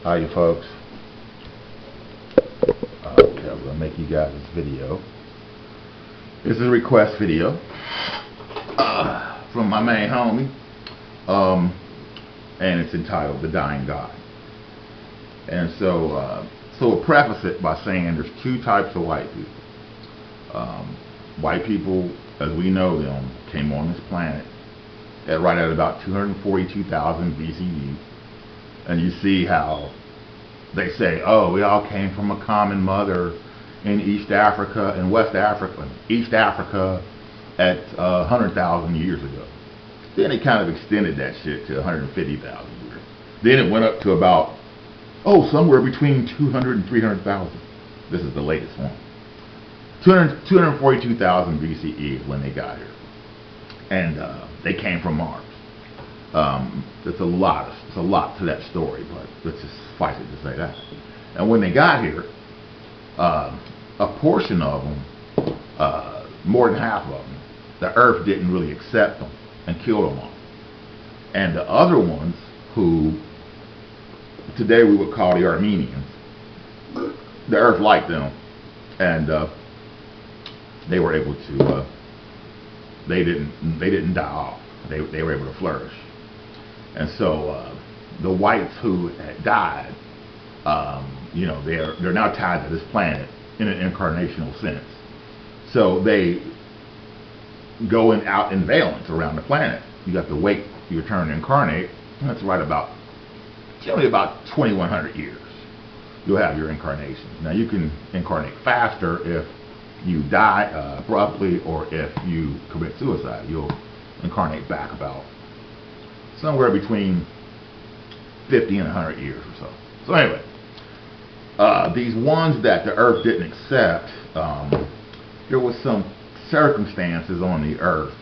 How you folks? Okay, I'm gonna make you guys this video. This is a request video from my main homie, and it's entitled "The Dying God." And so we'll preface it by saying there's two types of white people. White people, as we know them, came on this planet right at about 242,000 BCE. And you see how they say, oh, we all came from a common mother in East Africa and West Africa, at 100,000 years ago. Then it kind of extended that shit to 150,000 years. Then it went up to about, somewhere between 200 and 300,000. This is the latest one. 242,000 BCE is when they got here. And they came from Mars. It's a lot to that story, but let's just suffice it to say that. And when they got here, a portion of them, more than half of them, the Earth didn't really accept them and killed them all. And the other ones, who today we would call the Armenians, the Earth liked them, and they were able to. They didn't die off. They were able to flourish. And so the whites who had died, they're now tied to this planet in an incarnational sense. So they go out in valence around the planet. You have to wait your turn to incarnate. That's right generally about 2,100 years. You'll have your incarnations. Now you can incarnate faster if you die abruptly, or if you commit suicide. You'll incarnate back about somewhere between 50 and 100 years or so. So anyway, these ones that the Earth didn't accept, there was some circumstances on the Earth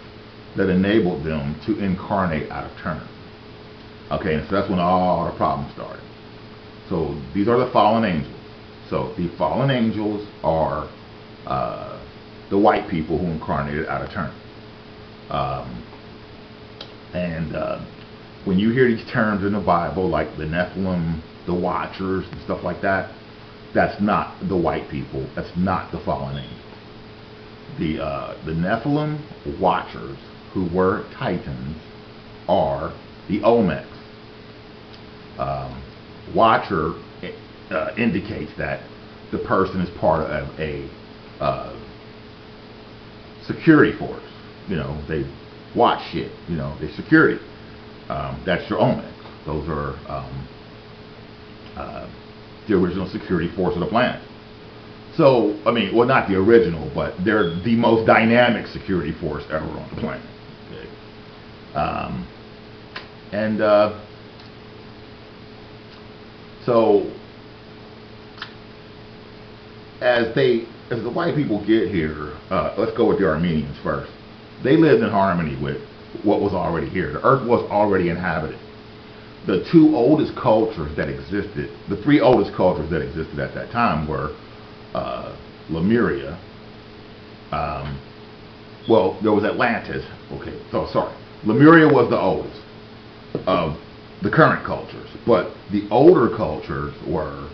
that enabled them to incarnate out of turn. Okay, and so that's when all the problems started. So these are the fallen angels. So the fallen angels are the white people who incarnated out of turn. When you hear these terms in the Bible, like the Nephilim, the Watchers, and stuff like that, that's not the white people. That's not the fallen angels. The Nephilim Watchers, who were Titans, are the Olmecs. Watcher indicates that the person is part of a security force. They watch shit. They security. That's your Olmec. Those are the original security force of the planet. So, well, not the original, but they're the most dynamic security force ever on the planet. Okay. So as the white people get here, let's go with the Armenians first. They lived in harmony with what was already here. The Earth was already inhabited. The two oldest cultures that existed, the three oldest cultures that existed at that time were Lemuria. There was Atlantis. Okay, so sorry. Lemuria was the oldest of the current cultures, but the older cultures were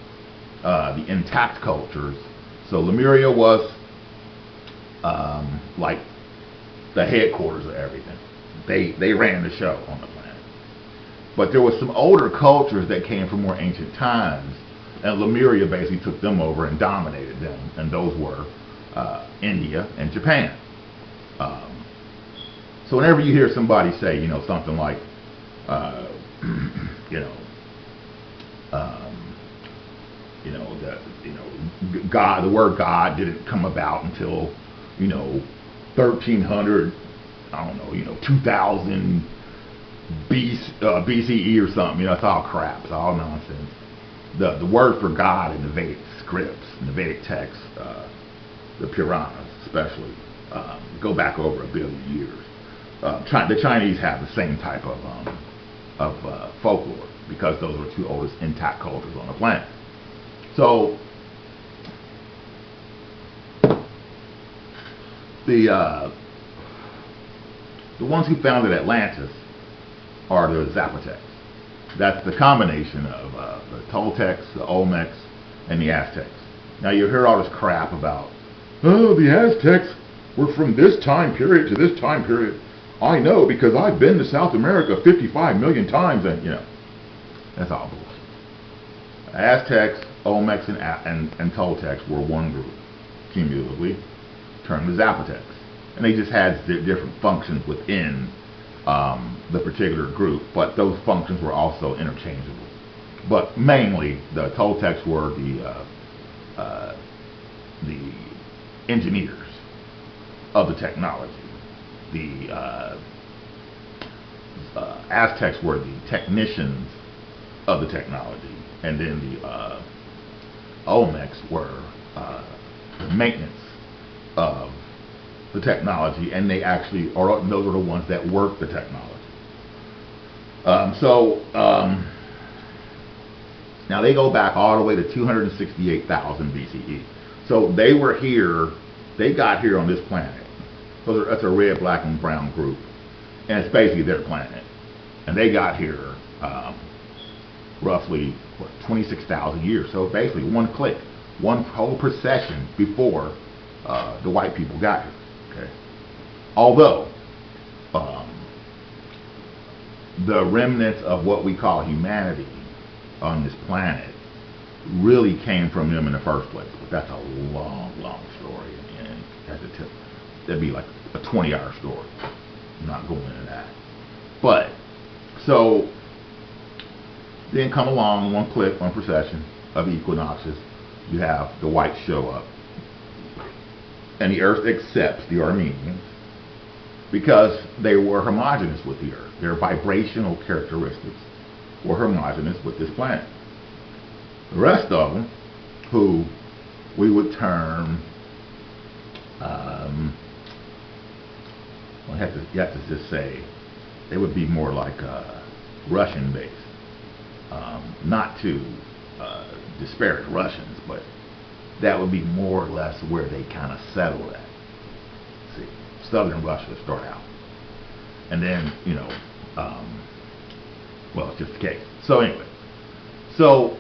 the intact cultures. So Lemuria was like the headquarters of everything. They ran the show on the planet. But there was some older cultures that came from more ancient times, and Lemuria basically took them over and dominated them, and those were India and Japan. So whenever you hear somebody say, something like, God, the word God didn't come about until 1300, 2000 BCE or something. It's all crap. It's all nonsense. The word for God in the Vedic scripts, in the Vedic texts, the Puranas especially, go back over 1 billion years. The Chinese have the same type of folklore, because those are the two oldest intact cultures on the planet. So the ones who founded Atlantis are the Zapotecs. That's the combination of the Toltecs, the Olmecs, and the Aztecs. Now you hear all this crap about, oh, the Aztecs were from this time period to this time period. I know because I've been to South America 55 million times, and that's all bullshit. Aztecs, Olmecs, and Toltecs were one group, cumulatively, termed the Zapotecs. And they just had different functions within the particular group, but those functions were also interchangeable. But mainly, the Toltecs were the engineers of the technology. The Aztecs were the technicians of the technology, and then the Olmecs were the maintenance of the technology, and they actually those are the ones that work the technology. Now they go back all the way to 268,000 BCE. So they were here, they got here on this planet. That's a red, black, and brown group, and it's basically their planet. And they got here roughly 26,000 years. So basically one click, one whole procession before the white people got here. Okay. Although the remnants of what we call humanity on this planet really came from them in the first place. But that's a long, long story, and that'd be like a 20-hour story. I'm not going into that. But so then come along one click, one procession of equinoxes. You have the whites show up, and the Earth accepts the Armenians because they were homogeneous with the Earth. Their vibrational characteristics were homogeneous with this planet. The rest of them, who we would term, you have to just say, they would be more like Russian-based. Not to disparage Russians, but that would be more or less where they kind of settled at. See, southern Russia start out, and then well, it's just the case. So anyway, so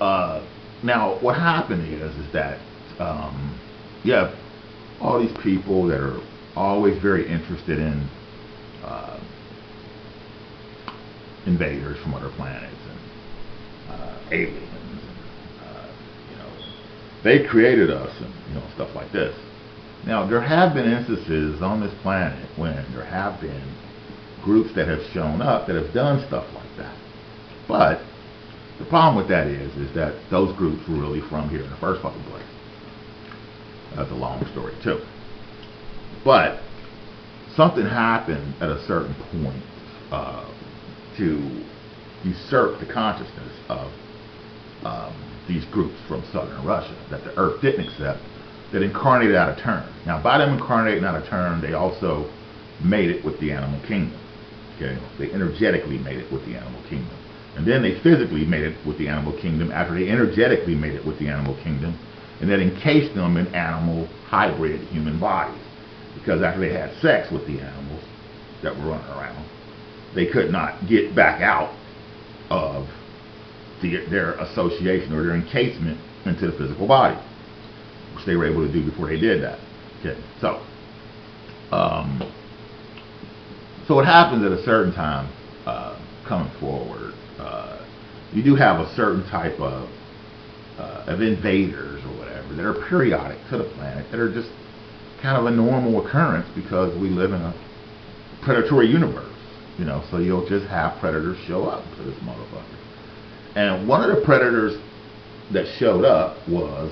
now what happened is that you have all these people that are always very interested in invaders from other planets and aliens. They created us, and stuff like this. Now there have been instances on this planet when there have been groups that have shown up that have done stuff like that. But the problem with that is that those groups were really from here in the first fucking place. That's a long story too. But something happened at a certain point to usurp the consciousness of these groups from southern Russia that the Earth didn't accept, that incarnated out of turn. Now, by them incarnating out of turn, they also made it with the animal kingdom. Okay, they energetically made it with the animal kingdom, and then they physically made it with the animal kingdom after they energetically made it with the animal kingdom, and that encased them in animal hybrid human bodies. Because after they had sex with the animals that were running around, they could not get back out of their association or their encasement into the physical body, which they were able to do before they did that. Okay, so what happens at a certain time coming forward, you do have a certain type of invaders or whatever that are periodic to the planet, that are just kind of a normal occurrence because we live in a predatory universe, so you'll just have predators show up to this motherfucker. And one of the predators that showed up was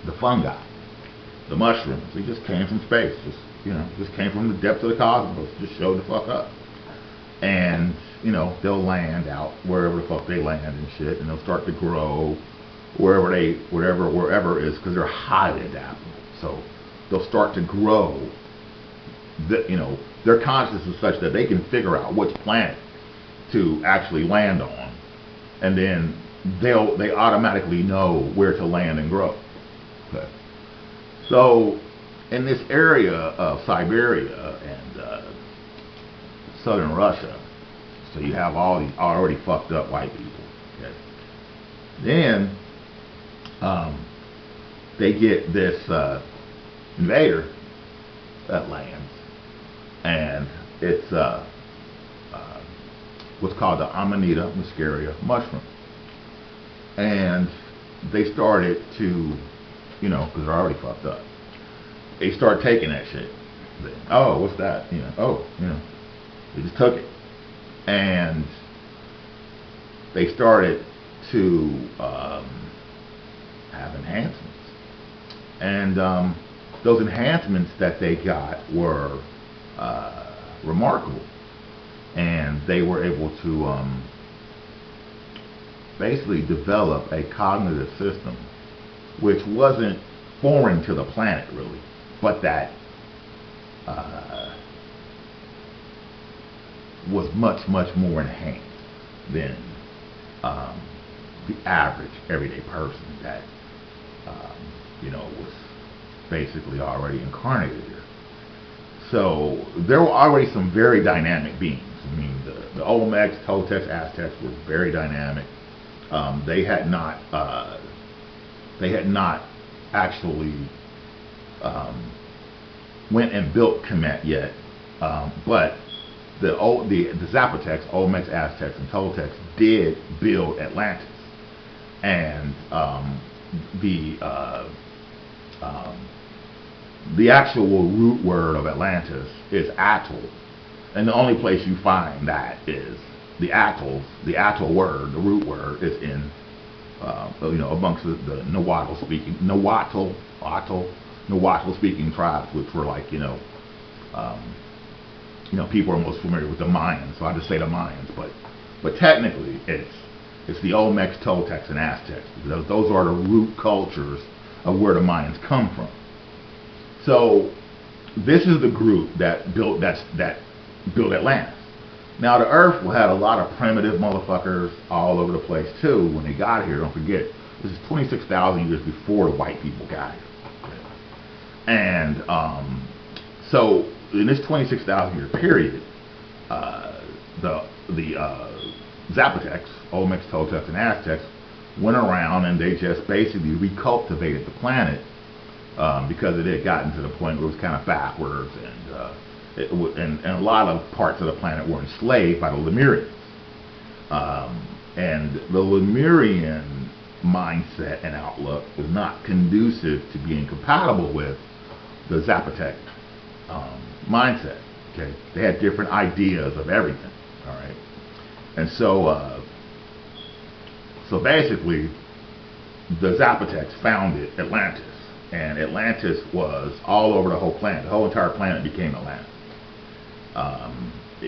the fungi, the mushrooms. They just came from space, just came from the depths of the cosmos, just showed the fuck up. And they'll land out wherever the fuck they land and shit, and they'll start to grow wherever it is, because they're highly adaptable. So they'll start to grow. Their consciousness is such that they can figure out which planet to actually land on, and then they automatically know where to land and grow. Okay. So in this area of Siberia and southern Russia, So you have all these already fucked up white people. Okay. Then they get this invader that lands, and it's what's called the Amanita muscaria mushroom. And they started to, you know, because they're already fucked up, they start taking that shit. Oh, what's that? You know, oh, you know, they just took it. And they started to have enhancements. And those enhancements that they got were remarkable. And they were able to basically develop a cognitive system which wasn't foreign to the planet, really, but that was much, much more enhanced than the average everyday person that you know, was basically already incarnated here. So there were already some very dynamic beings. I mean, the Olmecs, Toltecs, Aztecs were very dynamic. They had not actually went and built Kemet yet, but the Zapotecs, Olmecs, Aztecs, and Toltecs did build Atlantis, and the actual root word of Atlantis is atoll, and the only place you find that is the atoll word, the root word, is in you know, amongst the Nahuatl speaking tribes, which were like, you know, people are most familiar with the Mayans, so I just say the Mayans, but technically it's the Olmecs, Toltecs, and Aztecs. Those are the root cultures of where the Mayans come from. So this is the group that built Atlantis. Now the Earth had a lot of primitive motherfuckers all over the place too when they got here. Don't forget, this is 26,000 years before the white people got here. And so in this 26,000 year period, the Zapotecs, Olmecs, Toltecs, and Aztecs went around and they just basically recultivated the planet because it had gotten to the point where it was kind of backwards, and a lot of parts of the planet were enslaved by the Lemurians. And the Lemurian mindset and outlook was not conducive to being compatible with the Zapotec mindset. Okay, they had different ideas of everything. All right, and so basically, the Zapotecs founded Atlantis, and Atlantis was all over the whole planet. The whole entire planet became Atlantis.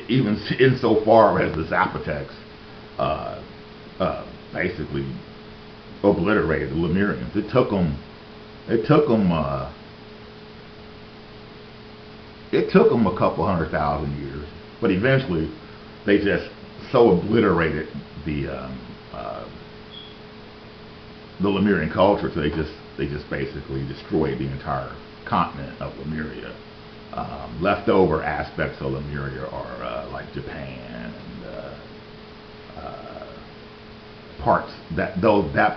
Even insofar as the Zapotecs basically obliterated the Lemurians. It took them a couple 100,000 years, but eventually they just so obliterated the Lemurian culture, so they just basically destroyed the entire continent of Lemuria. Leftover aspects of Lemuria are like Japan and parts that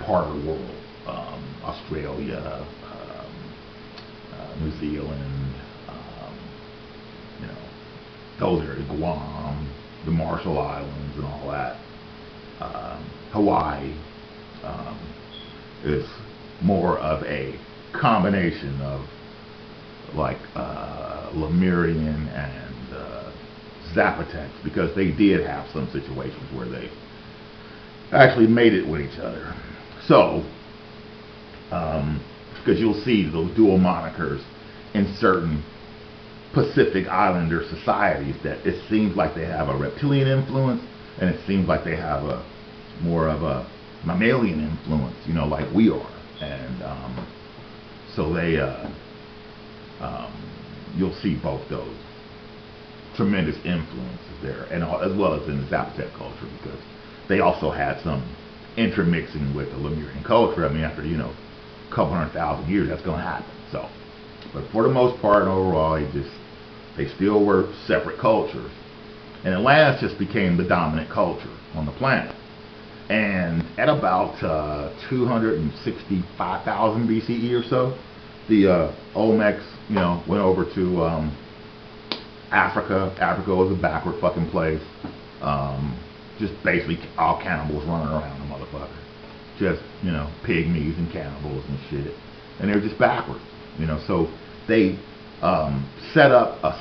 part of the world, Australia, New Zealand, you know, those areas, Guam, the Marshall Islands, and all that. Hawaii is more of a combination of like Lemurian and Zapotecs, because they did have some situations where they actually made it with each other. So, because you'll see those dual monikers in certain Pacific Islander societies, that it seems like they have a reptilian influence, and it seems like they have a more of a mammalian influence, you know, like we are. And so they you'll see both those tremendous influences there, and as well as in the Zapotec culture, because they also had some intermixing with the Lemurian culture. I mean, after, you know, a couple 100,000 years, that's going to happen. So, but for the most part, overall, they still were separate cultures. And Atlantis just became the dominant culture on the planet. And at about 265,000 BCE or so, the Olmecs, went over to Africa. Africa was a backward fucking place. Just basically all cannibals running around the motherfucker. Just, pygmies and cannibals and shit. And they were just backward, So they set up a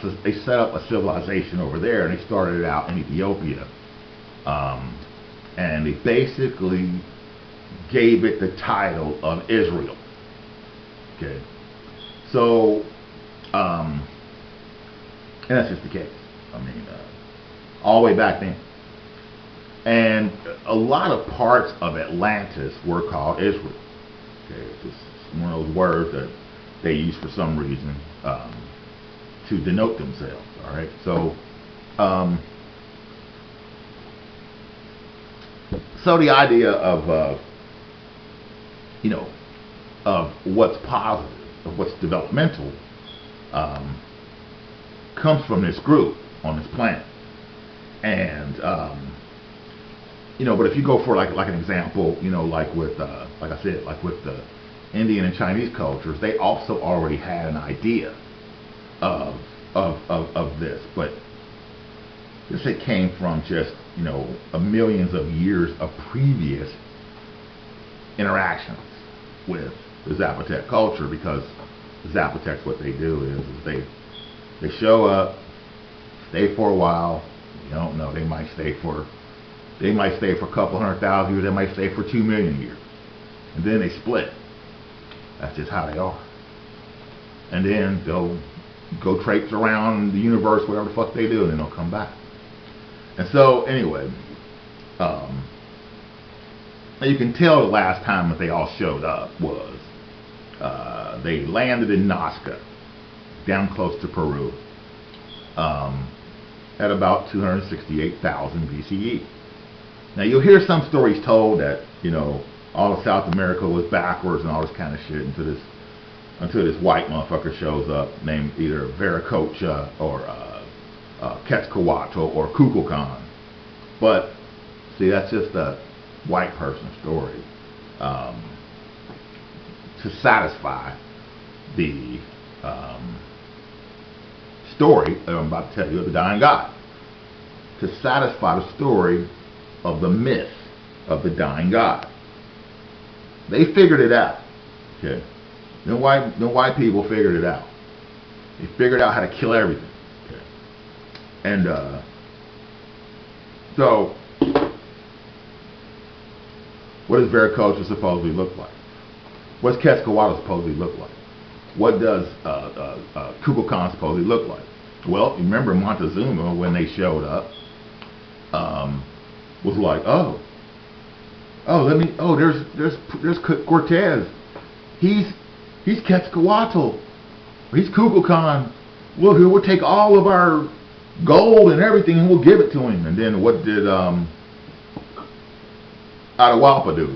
civilization over there, and they started it out in Ethiopia. And they basically gave it the title of Israel. Okay. So, and that's just the case. I mean, all the way back then. And a lot of parts of Atlantis were called Israel. Okay, it's just one of those words that they use for some reason to denote themselves. All right, so the idea of of what's positive, of what's developmental, comes from this group on this planet. And but if you go for like an example, like with like I said, like with the Indian and Chinese cultures, they also already had an idea of this, but this it came from just millions of years of previous interactions with the Zapotec culture, because the Zapotecs, what they do is they show up, stay for a while. You don't know, they might stay for a couple 100,000 years, they might stay for 2 million years, and then they split. That's just how they are. And then they'll go traipse around the universe, whatever the fuck they do, and then they'll come back. And so anyway, you can tell the last time that they all showed up was they landed in Nazca, down close to Peru, at about 268,000 BCE. Now you'll hear some stories told that all of South America was backwards and all this kind of shit until this white motherfucker shows up named either Viracocha or Quetzalcoatl or Kukulkan. But see, that's just a white person's story to satisfy the story that I'm about to tell you of the dying God, to satisfy the story of the myth of the dying God. They figured it out. Okay, the white people figured it out. They figured out how to kill everything. Okay, and so what does Viracocha supposedly look like? What's Quetzalcoatl supposedly look like? What does Kukulkan supposedly look like? Well, remember Montezuma, when they showed up, was like, there's Cortez. He's Quetzalcoatl. He's Kukulkan. We'll take all of our gold and everything and we'll give it to him. And then what did Atahualpa do?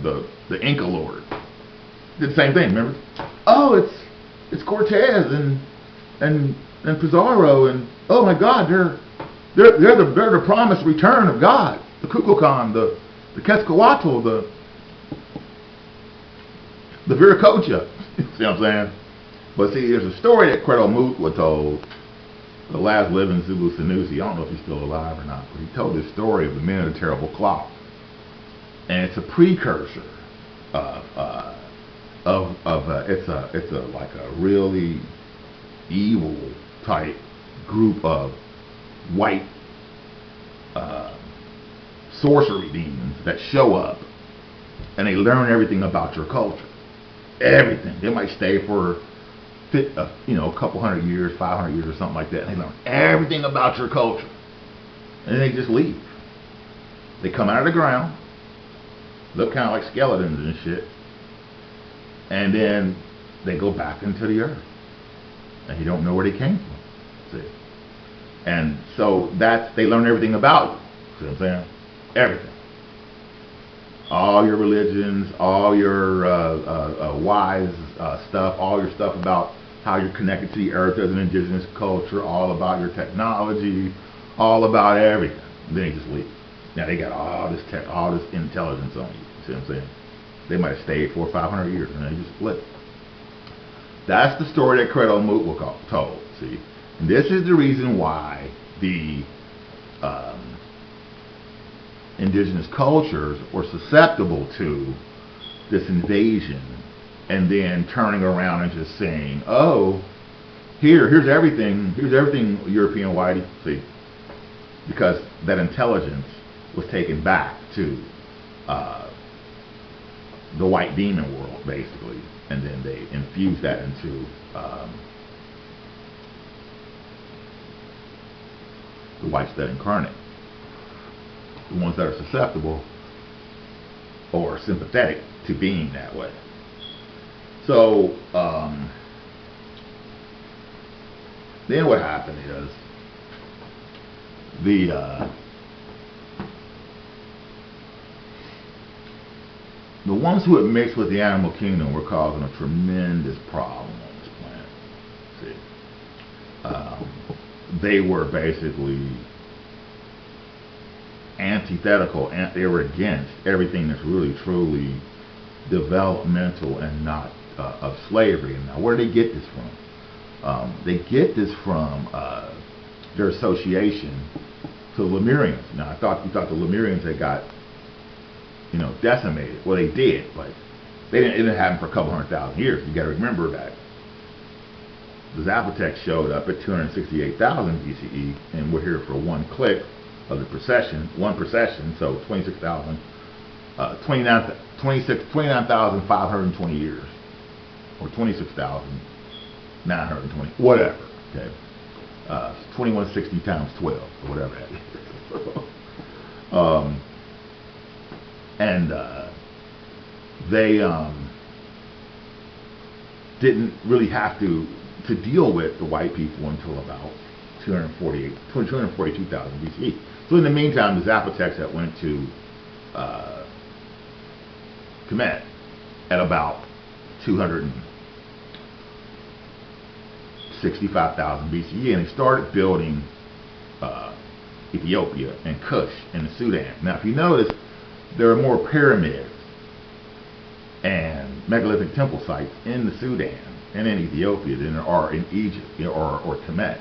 The Inca Lord did the same thing. Remember? Oh, it's Cortez and Pizarro, and oh my God, they're the promised return of God. The Kukulkan, the Quetzalcoatl, the Viracocha. See what I'm saying? But see, there's a story that Credo Mutwa told, the last living Zulu Sanusi. I don't know if he's still alive or not, but he told this story of the Men of the Terrible Clock, and it's a precursor it's like a really evil type group of white sorcery demons that show up, and they learn everything about your culture. Everything. They might stay for a couple 100 years, 500 years or something like that, and they learn everything about your culture, and then they just leave. They come out of the ground, look kind of like skeletons and shit, and then they go back into the earth, and you don't know where they came from. See? And so they learn everything about you. See what I'm saying? Everything. All your religions, all your wise stuff, all your stuff about how you're connected to the earth as an indigenous culture, all about your technology, all about everything. And then they just leave. Now they got all this tech, all this intelligence on you. See what I'm saying? They might have stayed 400 or 500 years and they just split. That's the story that Credo Moot told. See, and this is the reason why the indigenous cultures were susceptible to this invasion, and then turning around and just saying, "Oh, here's everything European whitey." See, because that intelligence was taken back to the white demon world, basically, and then they infused that into the whites that incarnate, the ones that are susceptible or sympathetic to being that way. So then what happened is the ones who had mixed with the animal kingdom were causing a tremendous problem on this planet. See, they were basically antithetical, and they were against everything that's really truly developmental and not of slavery. And now, where do they get this from? They get this from their association to the Lemurians. Now, you thought the Lemurians had got, decimated. Well, they did, but it didn't happen for a couple 100,000 years. You got to remember that the Zapotecs showed up at 268,000 BCE, and we're here for one click of the procession, so 29,520 years, or 26,920, whatever. Okay, 2160 times 12, or whatever that is. And they didn't really have to deal with the white people until about 242,000 BCE. So in the meantime, the Zapotecs that went to Kemet at about 265,000 BCE, and they started building Ethiopia and Kush and the Sudan. Now, if you notice, there are more pyramids and megalithic temple sites in the Sudan and in Ethiopia than there are in Egypt or Kemet.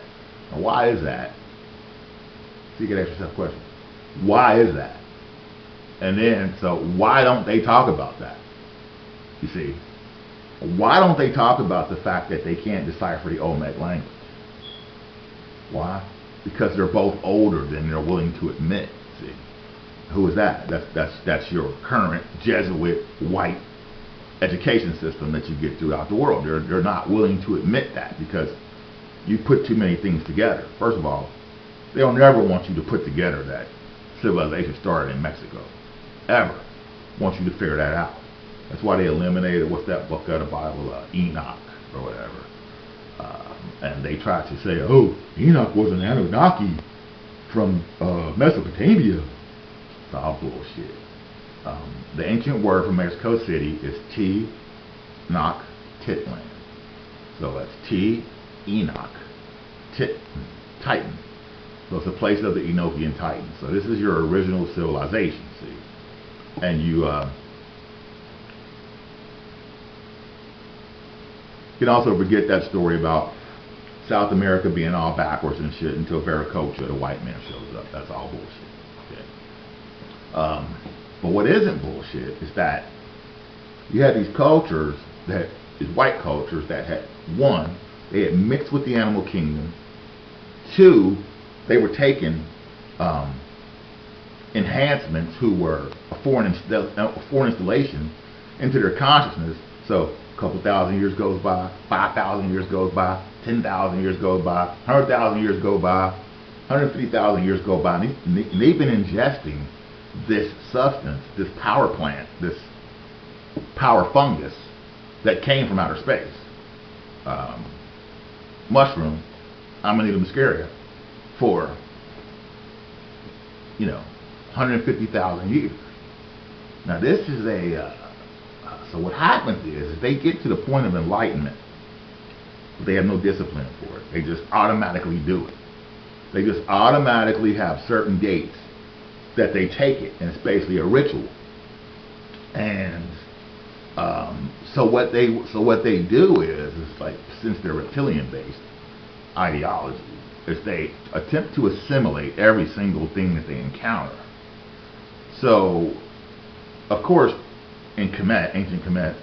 Now, why is that? So you can ask yourself a question. Why is that? And then, so why don't they talk about that? You see, why don't they talk about the fact that they can't decipher the Olmec language? Why? Because they're both older than they're willing to admit. See, who is that? That's your current Jesuit white education system that you get throughout the world. They're not willing to admit that because you put too many things together. First of all, they'll never want you to put together that civilization started in Mexico. Ever want you to figure that out. That's why they eliminated, what's that book of the Bible, Enoch or whatever. And they tried to say, oh, Enoch was an Anunnaki from Mesopotamia. It's all bullshit. The ancient word for Mexico City is T-Noc Titlan. So that's T-Enoch, Titan. So it's a place of the Enochian Titans. So this is your original civilization, see? And you can also forget that story about South America being all backwards and shit until Veracocha, the white man, shows up. That's all bullshit. Okay. But what isn't bullshit is that you had these cultures these white cultures that had, one, they had mixed with the animal kingdom. Two, they were taking enhancements who were a foreign installation into their consciousness. So a couple thousand years goes by, 5,000 years goes by, 10,000 years goes by, 100,000 years go by, 150,000 years go by, and they've been ingesting this substance, this power plant, this power fungus that came from outer space. Mushroom, Amanita muscaria, for 150,000 years. Now this is so what happens is they get to the point of enlightenment, but they have no discipline for it. They just automatically do it. They just automatically have certain dates that they take it, and it's basically a ritual. And so what they do is like, since they're reptilian based ideology, is they attempt to assimilate every single thing that they encounter. So, of course, in Kemet, ancient Kemet,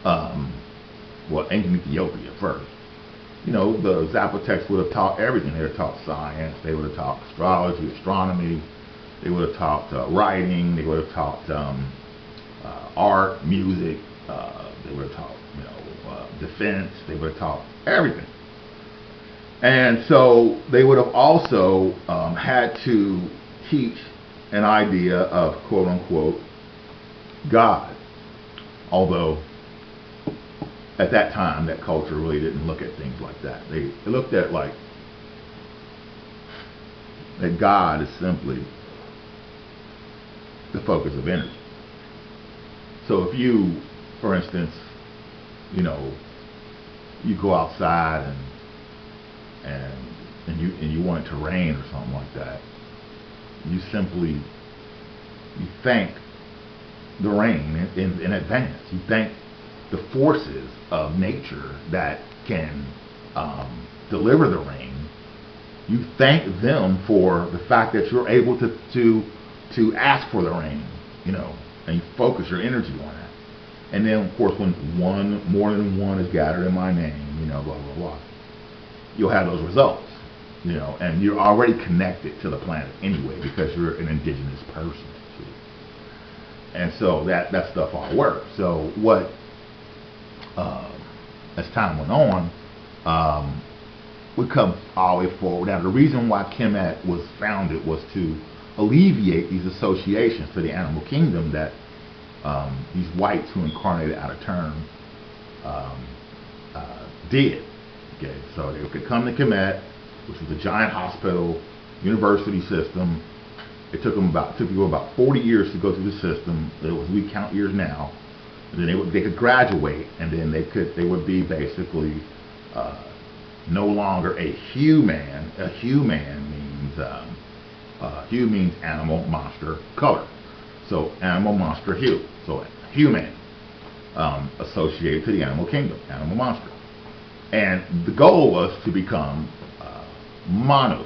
well, ancient Ethiopia first, you know, the Zapotecs would have taught everything. They would have taught science, they would have taught astrology, astronomy, they would have taught writing, they would have taught art, music, they would have taught, you know, defense, they would have taught everything. And so they would have also had to teach an idea of quote unquote God. Although at that time that culture really didn't look at things like that. They looked at like that God is simply the focus of energy. So if you, for instance, you know, you go outside and you want it to rain or something like that, you simply thank the rain in advance. You thank the forces of nature that can deliver the rain. You thank them for the fact that you're able to ask for the rain, you know, and you focus your energy on that. And then, of course, when more than one is gathered in my name, you know, blah blah blah, you'll have those results, you know, and you're already connected to the planet anyway because you're an indigenous person. And so that stuff all works. So what, as time went on, we come all the way forward. Now, the reason why Kemet was founded was to alleviate these associations to the animal kingdom that these whites who incarnated out of turn did. Okay, so they could come to Kemet, which was a giant hospital, university system. It took people about 40 years to go through the system. We count years now. And then they could graduate, and then they would be basically no longer a human. A human means hue means animal, monster, color. So animal, monster, hue. So human associated to the animal kingdom, animal, monster. And the goal was to become Manu.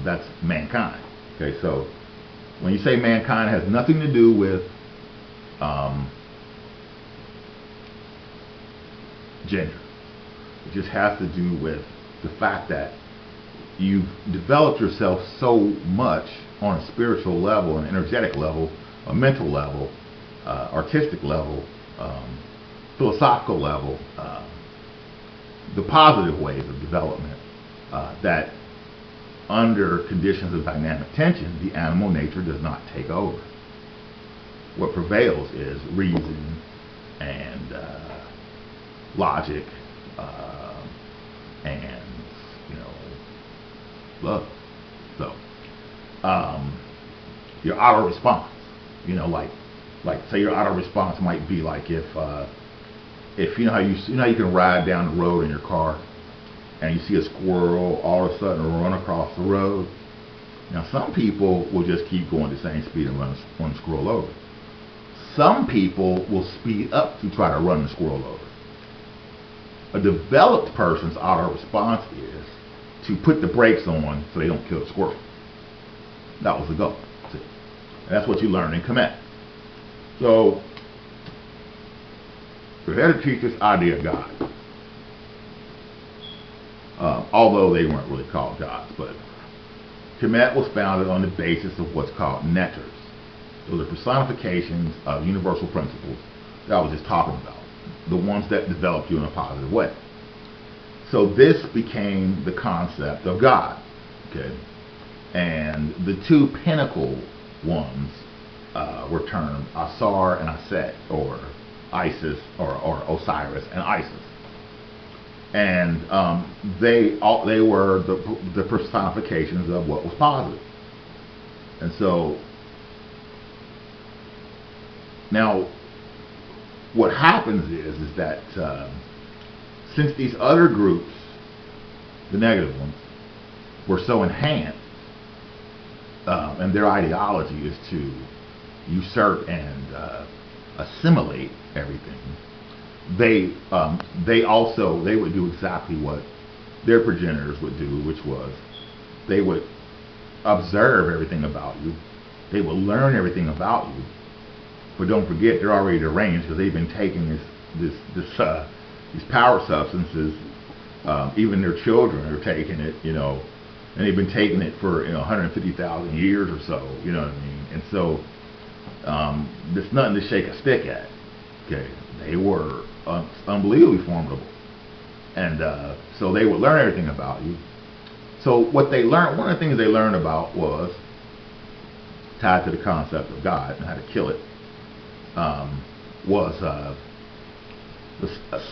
That's mankind. Okay, so when you say mankind, it has nothing to do with gender. It just has to do with the fact that you've developed yourself so much on a spiritual level, an energetic level, a mental level, artistic level, philosophical level, the positive ways of development, that under conditions of dynamic tension, the animal nature does not take over. What prevails is reason and logic and, you know, love. So your auto response, you know, like say your auto response might be like if you know how you can ride down the road in your car and you see a squirrel all of a sudden run across the road. Now some people will just keep going the same speed and run the squirrel over. Some people will speed up to try to run the squirrel over. A developed person's auto response is to put the brakes on so they don't kill the squirrel. That was the goal. And that's what you learn in Kemet. So we're here to teach this idea of God. Although they weren't really called gods, but Kemet was founded on the basis of what's called netters. Those are personifications of universal principles that I was just talking about, the ones that develop you in a positive way. So this became the concept of God, okay? And the two pinnacle ones were termed Asar and Aset, or Isis, or Osiris and Isis. And they were the personifications of what was positive. And so now what happens is that since these other groups, the negative ones, were so enhanced, and their ideology is to usurp and assimilate everything. They would do exactly what their progenitors would do, which was they would observe everything about you. They would learn everything about you. But don't forget, they're already deranged because they've been taking these power substances. Even their children are taking it, and they've been taking it for 150,000 years or so. You know what I mean? And so there's nothing to shake a stick at. Okay, they were unbelievably formidable, and so they would learn everything about you. So what they learned, one of the things they learned about was tied to the concept of God and how to kill it, was a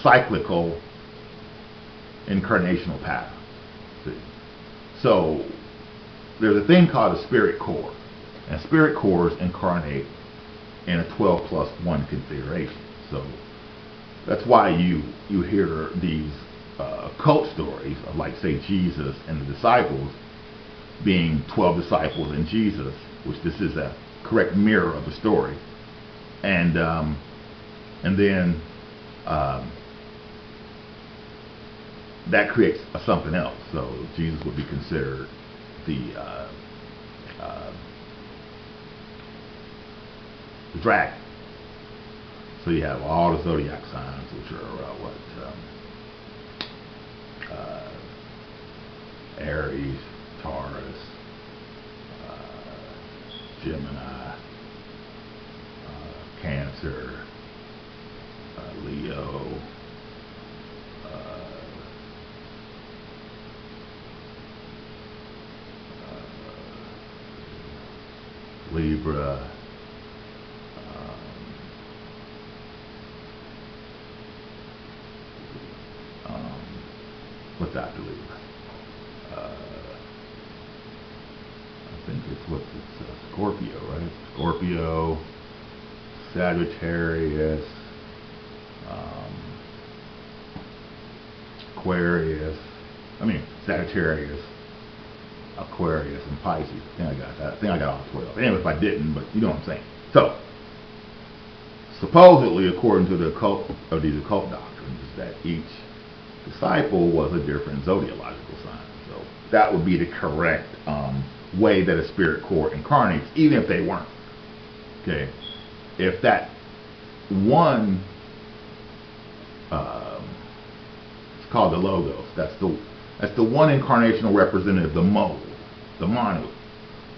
cyclical incarnational pattern. See? So there's a thing called a spirit core, and spirit cores incarnate in a 12+1 configuration. So that's why you hear these cult stories of, like, say, Jesus and the disciples being 12 disciples and Jesus, which this is a correct mirror of the story, and then that creates something else. So Jesus would be considered the dragon. So you have all the zodiac signs, which are Aries, Taurus, Gemini, Cancer, Leo, Libra, what's after Libra? I think it's Scorpio, right? Scorpio, Sagittarius, Aquarius. Sagittarius, Aquarius, and Pisces. I think I got that. I think I got all 12. Anyway, if I didn't, but you know what I'm saying. So, supposedly, according to the occult doctrines, is that each disciple was a different zodiological sign. So that would be the correct way that a spirit core incarnates, even if they weren't. Okay, if that one, it's called the logos. That's the one incarnational representative, the manu,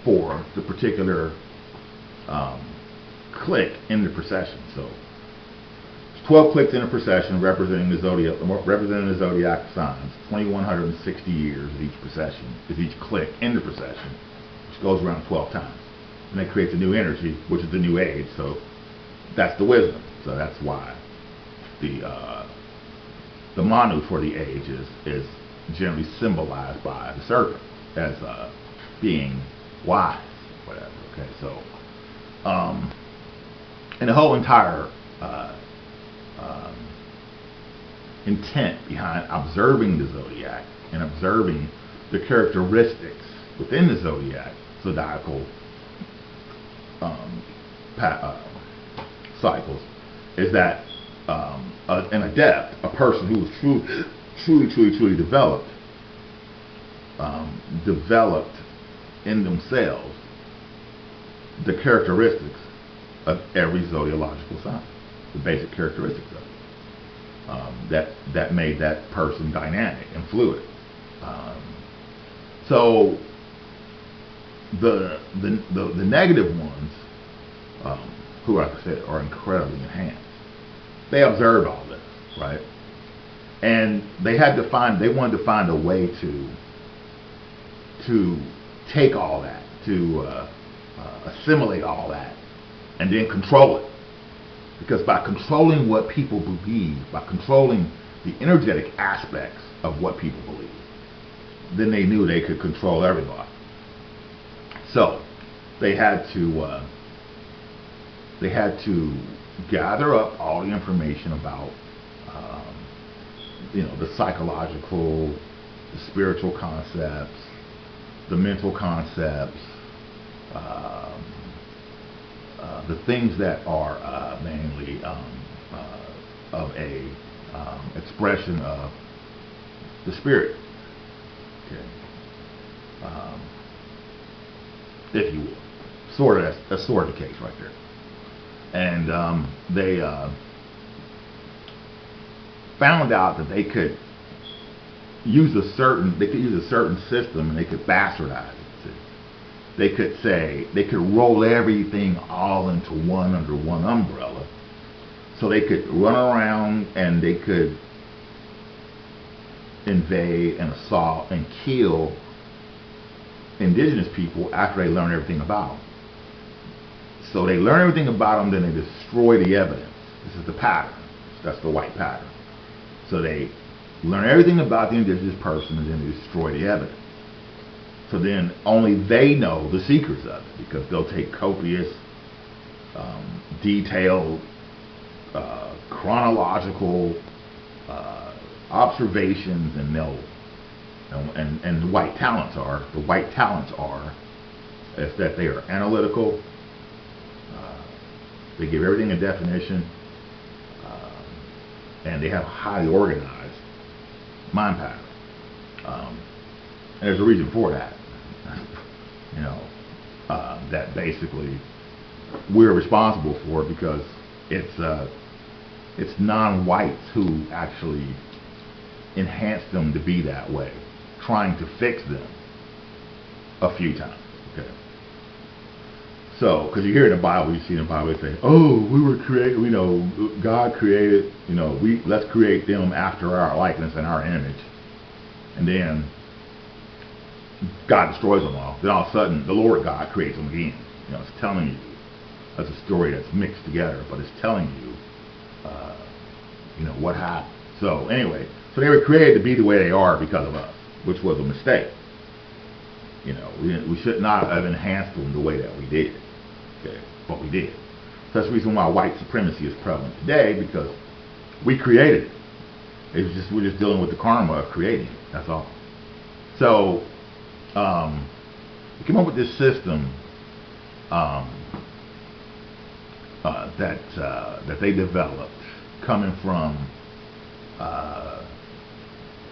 for the particular clique in the procession. So 12 cliques in a procession representing the zodiac signs. 2,160 years of each procession is each clique in the procession, which goes around 12 times, and that creates a new energy, which is the new age. So that's the wisdom. So that's why the manu for the age is generally symbolized by the serpent as being wise, whatever. Okay, so and the whole entire intent behind observing the zodiac and observing the characteristics within the zodiacal cycles is that an adept, a person who was truly developed in themselves the characteristics of every zodiological sign, the basic characteristics of it. That made that person dynamic and fluid. So the negative ones, who, like I said, are incredibly enhanced. They observed all this, right? And they wanted to find a way to take all that, to assimilate all that, and then control it. Because by controlling what people believe, by controlling the energetic aspects of what people believe, then they knew they could control everybody. So they had to gather up all the information about the psychological, the spiritual concepts, the mental concepts, um, the things that are mainly of a expression of the spirit, okay, if you will. That's sort of the case right there. And they found out that they could use a certain system, and they could bastardize it. They could roll everything all into one under one umbrella, so they could run around and they could invade and assault and kill indigenous people after they learn everything about them. So they learn everything about them, then they destroy the evidence. This is the pattern. That's the white pattern. So they learn everything about the indigenous person, and then they destroy the evidence. So then only they know the secrets of it, because they'll take copious, detailed, chronological observations, and and the white talents are is that they are analytical. They give everything a definition, and they have a highly organized mind pattern. And there's a reason for that. That basically we're responsible for, because it's non-whites who actually enhance them to be that way, trying to fix them a few times. Okay. So, because you hear in the Bible, you see in the Bible, they say, "Oh, we were created. God created. Let's create them after our likeness and our image," and then God destroys them all. Then all of a sudden, the Lord God creates them again. It's telling you. That's a story that's mixed together, but it's telling you, what happened. So anyway, so they were created to be the way they are because of us, which was a mistake. We should not have enhanced them the way that we did. Okay, but we did. So that's the reason why white supremacy is prevalent today, because we created it. We're just dealing with the karma of creating it. That's all. So we came up with this system that they developed, coming from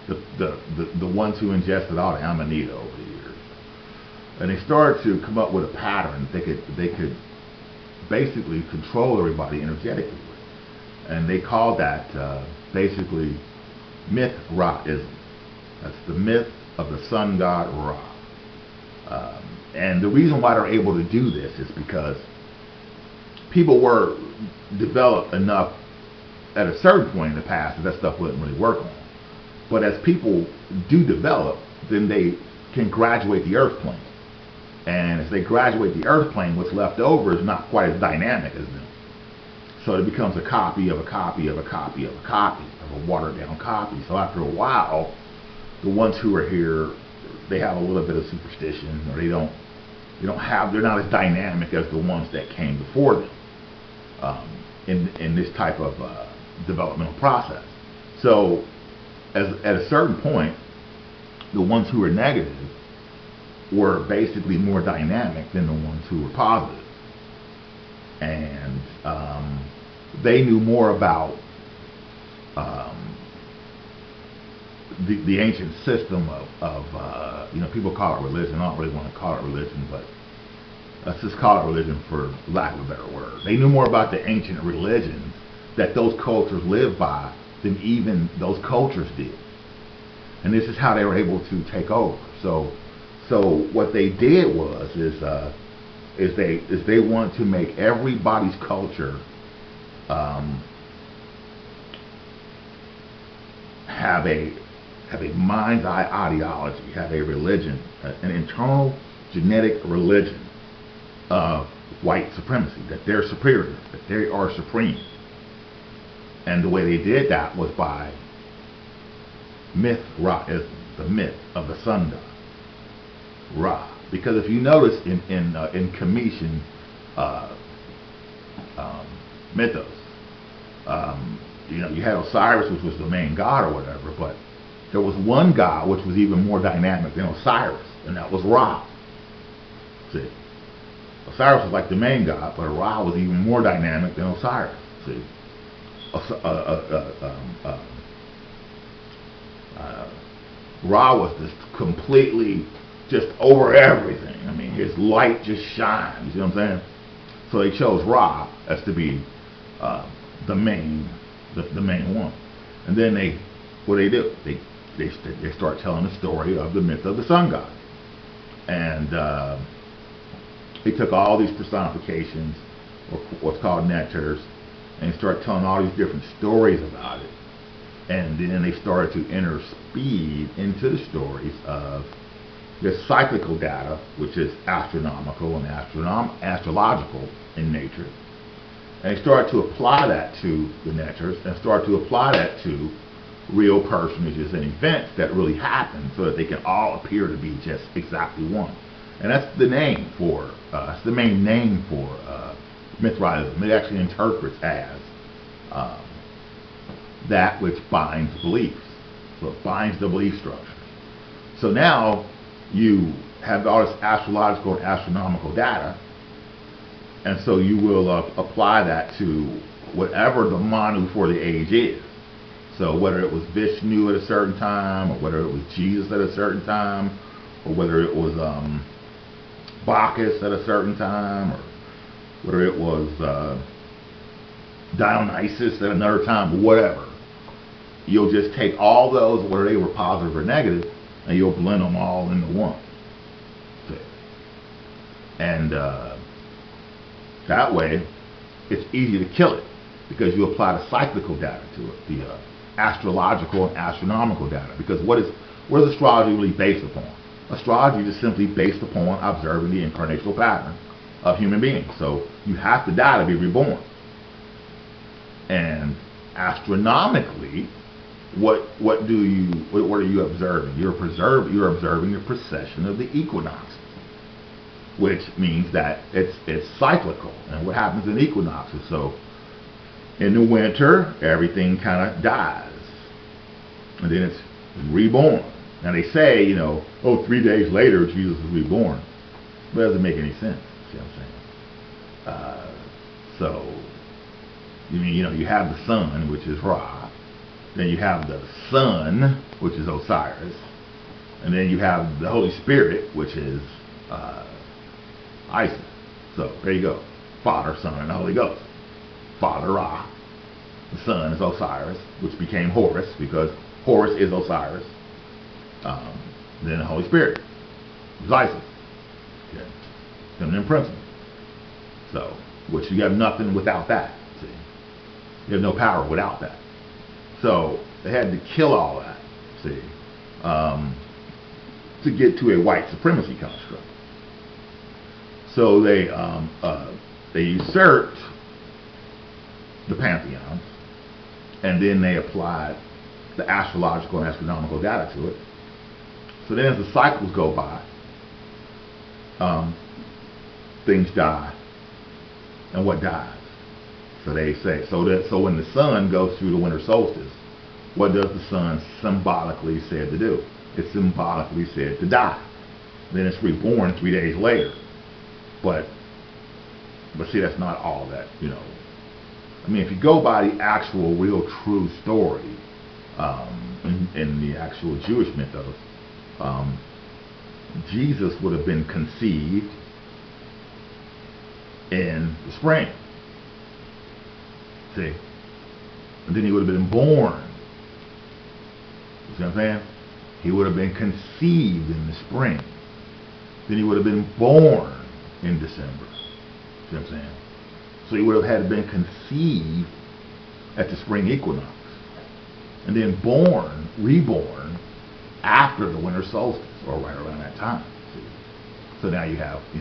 the ones who ingested all the amanita over the years, and they started to come up with a pattern they could basically control everybody energetically with, and they called that basically myth Ra-ism. That's the myth of the sun god Ra. And the reason why they're able to do this is because people were developed enough at a certain point in the past that stuff wouldn't really work on. But as people do develop, then they can graduate the earth plane. And as they graduate the earth plane, what's left over is not quite as dynamic as them. So it becomes a copy of a copy of a copy of a copy of a watered down copy. So after a while, the ones who are here, they have a little bit of superstition, or they're not as dynamic as the ones that came before them in this type of developmental process. So at a certain point, the ones who were negative were basically more dynamic than the ones who were positive. And they knew more about the ancient system of people call it religion. I don't really want to call it religion, but let's just call it religion for lack of a better word. They knew more about the ancient religions that those cultures lived by than even those cultures did. And this is how they were able to take over. So what they did was they wanted to make everybody's culture have a mind's eye ideology, have a religion, an internal genetic religion of white supremacy, that they're superior, that they are supreme. And the way they did that was by myth Ra-ism, the myth of the sun god Ra. Because if you notice in Cometian mythos, you had Osiris, which was the main god or whatever, but there was one god which was even more dynamic than Osiris, and that was Ra. See, Osiris was like the main god, but Ra was even more dynamic than Osiris. See, Ra was just completely just over everything. I mean, his light just shines. You see what I'm saying? So they chose Ra as to be the main one. And then what do? They start telling the story of the myth of the sun god. And they took all these personifications, or what's called neters, and started telling all these different stories about it. And then they started to interspeed into the stories of this cyclical data, which is astronomical and astrological in nature. And they started to apply that to the neters, and started to apply that to real personages and events that really happen, so that they can all appear to be just exactly one. And that's the name for, that's the main name for Mithraism. It actually interprets as that which binds beliefs. So it binds the belief structure. So now you have all this astrological and astronomical data, and so you will apply that to whatever the Manu for the age is. So whether it was Vishnu at a certain time, or whether it was Jesus at a certain time, or whether it was Bacchus at a certain time, or whether it was Dionysus at another time, or whatever. You'll just take all those, whether they were positive or negative, and you'll blend them all into one. And that way, it's easy to kill it, because you apply the cyclical data to it, the astrological and astronomical data. Because what is astrology really based upon? Astrology is simply based upon observing the incarnational pattern of human beings. So you have to die to be reborn. And astronomically, what are you observing? You're observing the precession of the equinoxes, which means that it's cyclical. And what happens in equinoxes? So in the winter, everything kind of dies, and then it's reborn. Now they say, 3 days later Jesus was reborn, but it doesn't make any sense. See what I'm saying? So you have the sun, which is Ra. Then you have the sun, which is Osiris, and then you have the Holy Spirit, which is Isis. So there you go: Father, Son, and the Holy Ghost. Father Ra, the Son is Osiris, which became Horus, because Horus is Osiris. Then the Holy Spirit is Isis. Okay. Feminine principle. So, which you have nothing without that. See, you have no power without that. So they had to kill all that. See, to get to a white supremacy construct. So they usurped the pantheons, and then they applied the astrological and astronomical data to it. So then as the cycles go by, things die. And what dies? So they say, so when the sun goes through the winter solstice, what does the sun symbolically said to do? It's symbolically said to die. Then it's reborn 3 days later. But see, that's not all that, I mean, if you go by the actual, real, true story, in the actual Jewish mythos, Jesus would have been conceived in the spring. See? And then he would have been born. You see what I'm saying? He would have been conceived in the spring. Then he would have been born in December. See what I'm saying? So he would have had been conceived at the spring equinox, and then reborn after the winter solstice, or right around that time. See? So now you have,